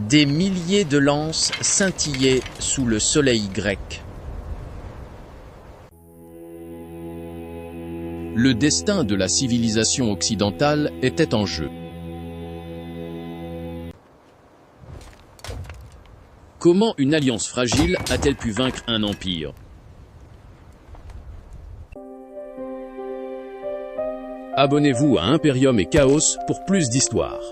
Des milliers de lances scintillaient sous le soleil grec. Le destin de la civilisation occidentale était en jeu. Comment une alliance fragile a-t-elle pu vaincre un empire? Abonnez-vous à Imperium et Chaos pour plus d'histoires.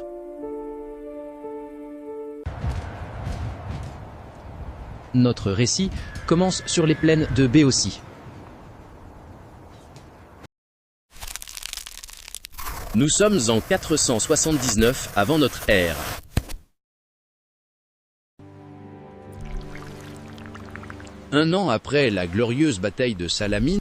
Notre récit commence sur les plaines de Béotie. Nous sommes en 479 avant notre ère. Un an après la glorieuse bataille de Salamine,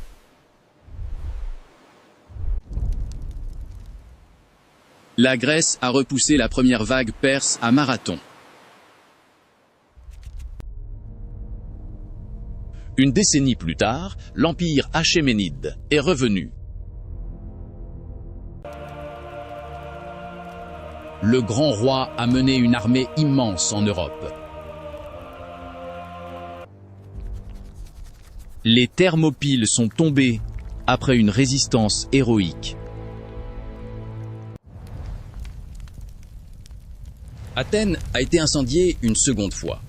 la Grèce a repoussé la première vague perse à Marathon. Une décennie plus tard, l'empire achéménide est revenu. Le grand roi a mené une armée immense en Europe. Les Thermopyles sont tombés après une résistance héroïque. Athènes a été incendiée une seconde fois.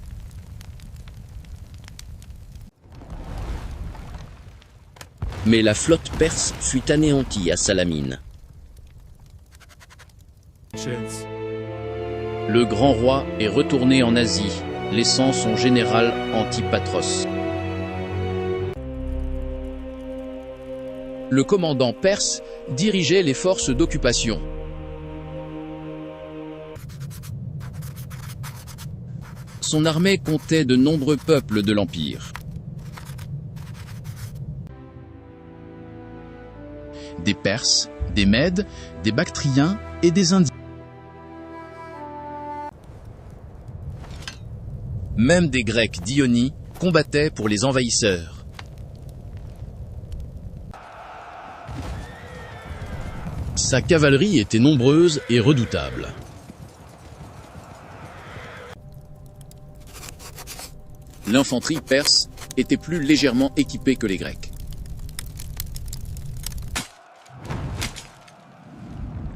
Mais la flotte perse fut anéantie à Salamine. Le grand roi est retourné en Asie, laissant son général Antipatros. Le commandant perse dirigeait les forces d'occupation. Son armée comptait de nombreux peuples de l'Empire. Des Perses, des Mèdes, des Bactriens et des Indiens. Même des Grecs d'Ionie combattaient pour les envahisseurs. Sa cavalerie était nombreuse et redoutable. L'infanterie perse était plus légèrement équipée que les Grecs.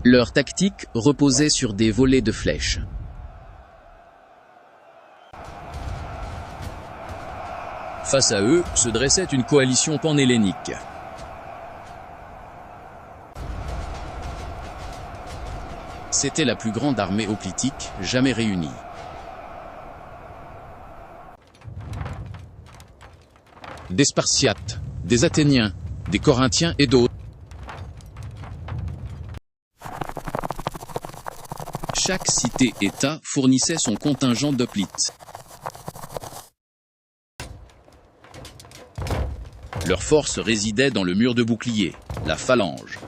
Leur tactique reposait sur des volées de flèches. Face à eux se dressait une coalition panhellénique. C'était la plus grande armée hoplitique jamais réunie. Des Spartiates, des Athéniens, des Corinthiens et d'autres. Chaque cité-État fournissait son contingent d'hoplites. Leur force résidait dans le mur de bouclier, la phalange.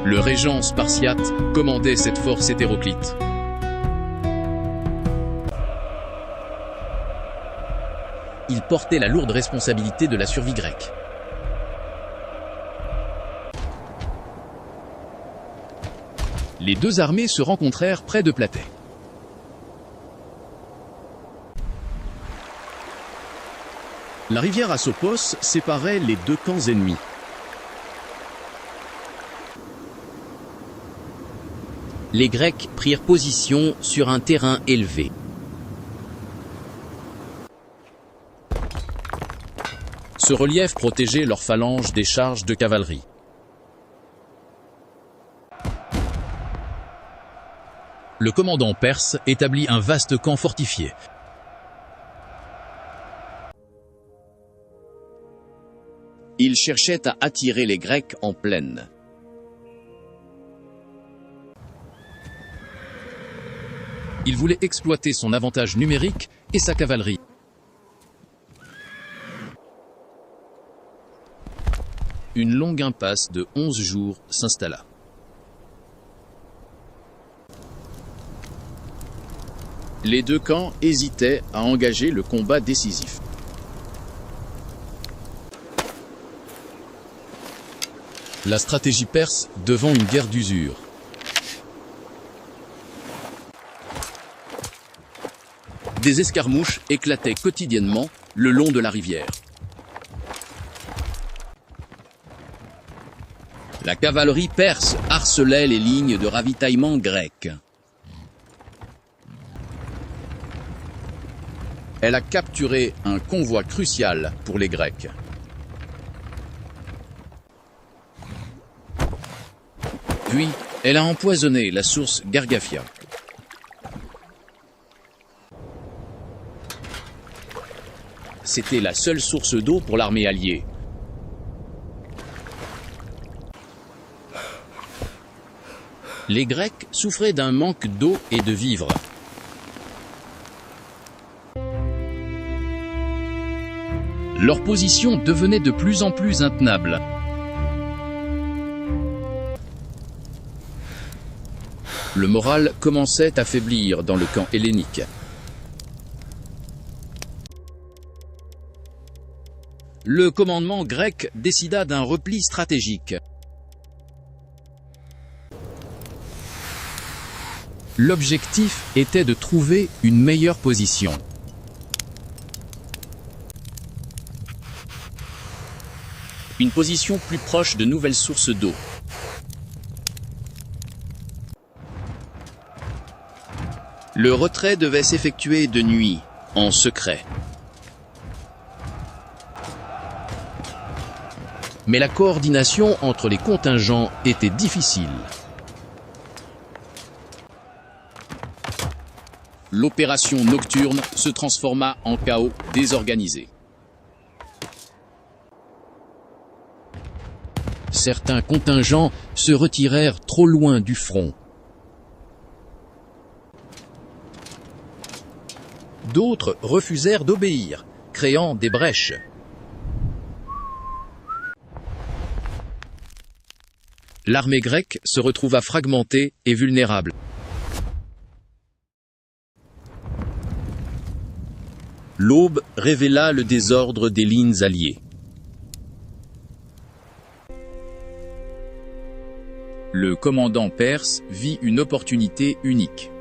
Le régent spartiate commandait cette force hétéroclite. Il portait la lourde responsabilité de la survie grecque. Les deux armées se rencontrèrent près de Platée. La rivière Asopos séparait les deux camps ennemis. Les Grecs prirent position sur un terrain élevé. Ce relief protégeait leurs phalanges des charges de cavalerie. Le commandant perse établit un vaste camp fortifié. Il cherchait à attirer les Grecs en plaine. Il voulait exploiter son avantage numérique et sa cavalerie. Une longue impasse de 11 jours s'installa. Les deux camps hésitaient à engager le combat décisif. La stratégie perse devant une guerre d'usure. Des escarmouches éclataient quotidiennement le long de la rivière. La cavalerie perse harcelait les lignes de ravitaillement grecques. Elle a capturé un convoi crucial pour les Grecs. Puis, elle a empoisonné la source Gargafia. C'était la seule source d'eau pour l'armée alliée. Les Grecs souffraient d'un manque d'eau et de vivres. Leur position devenait de plus en plus intenable. Le moral commençait à faiblir dans le camp hellénique. Le commandement grec décida d'un repli stratégique. L'objectif était de trouver une meilleure position. Une position plus proche de nouvelles sources d'eau. Le retrait devait s'effectuer de nuit, en secret. Mais la coordination entre les contingents était difficile. L'opération nocturne se transforma en chaos désorganisé. Certains contingents se retirèrent trop loin du front. D'autres refusèrent d'obéir, créant des brèches. L'armée grecque se retrouva fragmentée et vulnérable. L'aube révéla le désordre des lignes alliées. Le commandant perse vit une opportunité unique.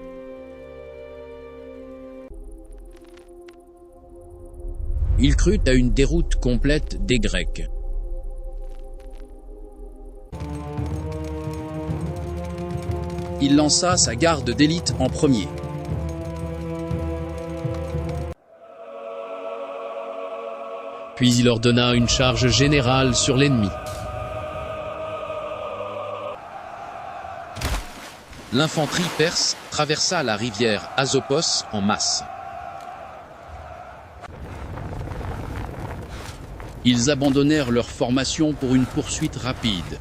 Il crut à une déroute complète des Grecs. Il lança sa garde d'élite en premier. Puis il ordonna une charge générale sur l'ennemi. L'infanterie perse traversa la rivière Asopos en masse. Ils abandonnèrent leur formation pour une poursuite rapide.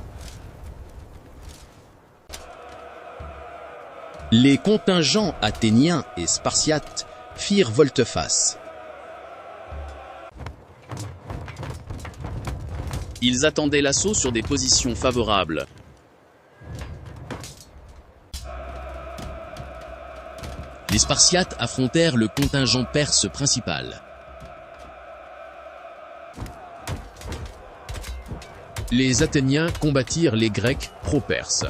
Les contingents athéniens et spartiates firent volte-face. Ils attendaient l'assaut sur des positions favorables. Les Spartiates affrontèrent le contingent perse principal. Les Athéniens combattirent les Grecs pro-perses.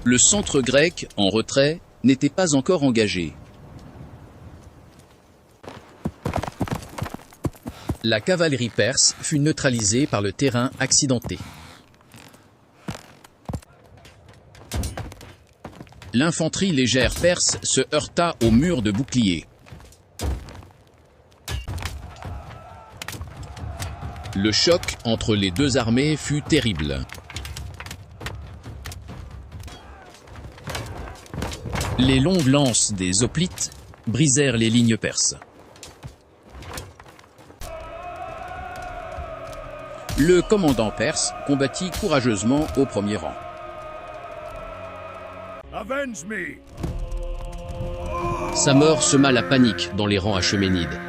Le centre grec, en retrait, n'était pas encore engagé. La cavalerie perse fut neutralisée par le terrain accidenté. L'infanterie légère perse se heurta au mur de boucliers. Le choc entre les deux armées fut terrible. Les longues lances des hoplites brisèrent les lignes perses. Le commandant perse combattit courageusement au premier rang. Sa mort sema la panique dans les rangs achéménides.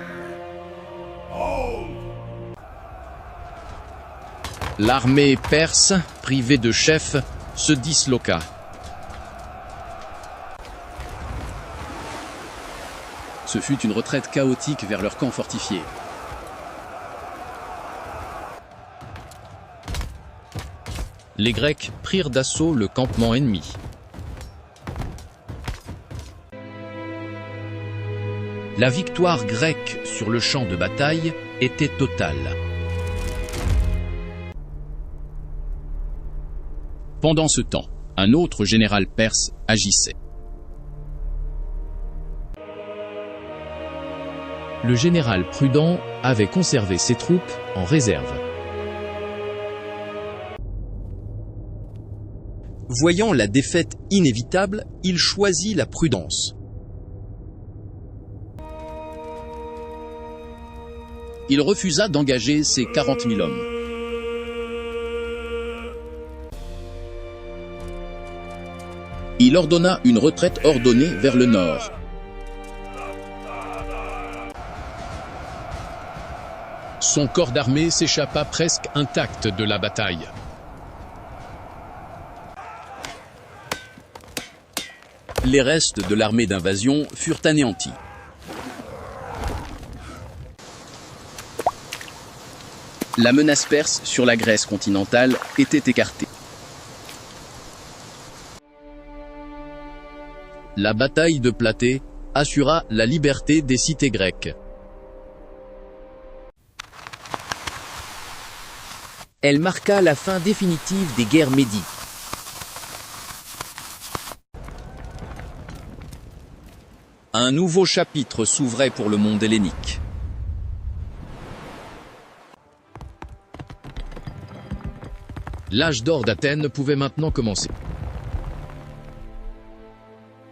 L'armée perse, privée de chef, se disloqua. Ce fut une retraite chaotique vers leur camp fortifié. Les Grecs prirent d'assaut le campement ennemi. La victoire grecque sur le champ de bataille était totale. Pendant ce temps, un autre général perse agissait. Le général Prudent avait conservé ses troupes en réserve. Voyant la défaite inévitable, il choisit la prudence. Il refusa d'engager ses 40 000 hommes. Il ordonna une retraite ordonnée vers le nord. Son corps d'armée s'échappa presque intact de la bataille. Les restes de l'armée d'invasion furent anéantis. La menace perse sur la Grèce continentale était écartée. La bataille de Platée assura la liberté des cités grecques. Elle marqua la fin définitive des guerres médiques. Un nouveau chapitre s'ouvrait pour le monde hellénique. L'âge d'or d'Athènes pouvait maintenant commencer.